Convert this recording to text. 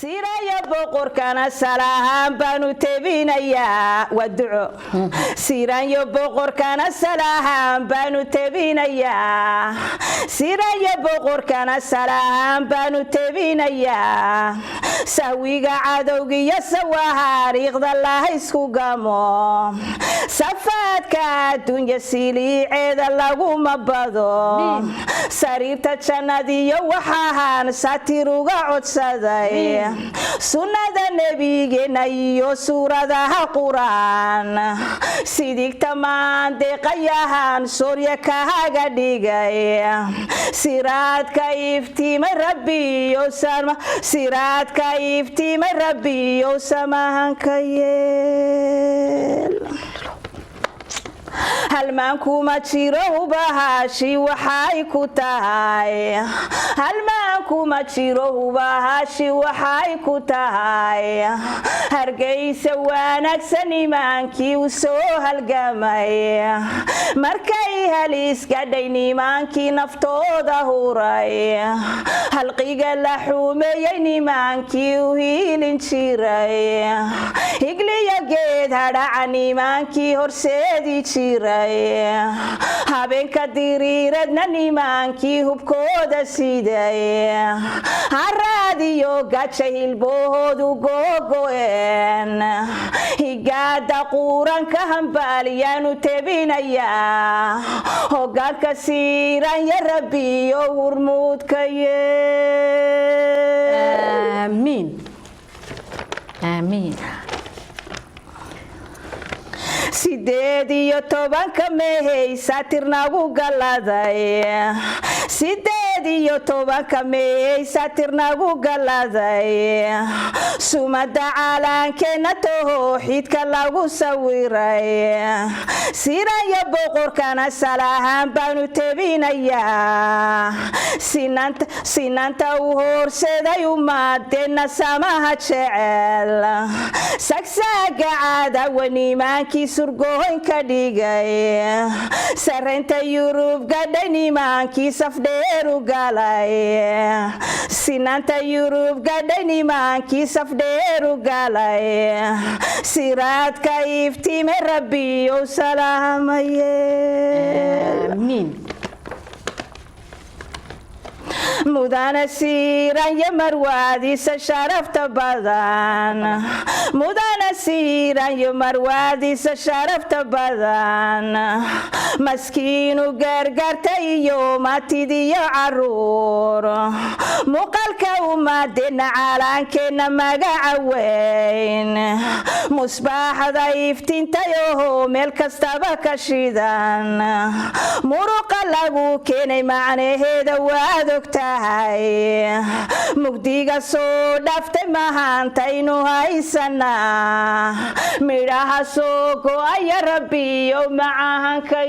سيرايا بقر كان سلام بانو تبينيا ودعو سيرايا بقر كان سلام بانو تبينيا سيرايا بقر كان سلام بانو تبينيا سويقا عدوغي يسواها ريغض الله يسكو قامو سفاتك الدنيا سيلي عيد الله مبادو سريرتا جنادي وحاهان ساتيروغا عدساداي سنة نبينا يو سورة قرآن سيديك تمان دقياهان سوريا كهاغا ديغاي سيرات كيفتي من ربي يو سلمى سيرات كيفتي من ربي يو سماهان كيل halmaanku ma jiro hubahaashi waxay ku tahay halmaanku ma jiro hubahaashi waxay ku tahay hargeysa wanaagsan imaankii u soo halgamay markay halis gadhay nimaankii naftooda huray halqiga la xumeeyay nimaankii u hiilin jiray higliya geed hadhaca nimaankii horseedi habeenka diriiradna nimaankii hubkooda siday haraadiyo gaja hilbahoodu googo'een higaada quuranka hambaaliyaanu tebinayaa hogaanka siiranya rabbiyo hurmuudka aamiin aamiin sideed iyo tobanka meey saatirnagu galaday sideed iyo tobanka meey saatirnagu galaday sumada calankeena tawxiidka lagu sawiray siraya boqorkana salaam baanu tebinayaa sinanta u horseeday ummadeena samaha jecel sagsaaga caadawa nimaankii surgoynka dhigay sarreynta yurub gadhay nimaankii safdheeru galay sinanta yurub gadhay nimaankii safdheeru galay siraadka iftiime rabbiyow salaamaye aamiin mudana siiranya marwaadiisa sharafta badan mudana siiranya marwaadiisa sharafta badan maskiinu gargarta iyo matidiyo caruur muuqaalka ummadeena calaankeena magaca weyn musbaaxda iftiintayoho meel kastaba ka shidan muruqa lagu keenay macnaheeda waad ogtahay mugdiga soo dhaftay mahaantaynu haysanaa midhaha soo go'aya rabbiyo macahanka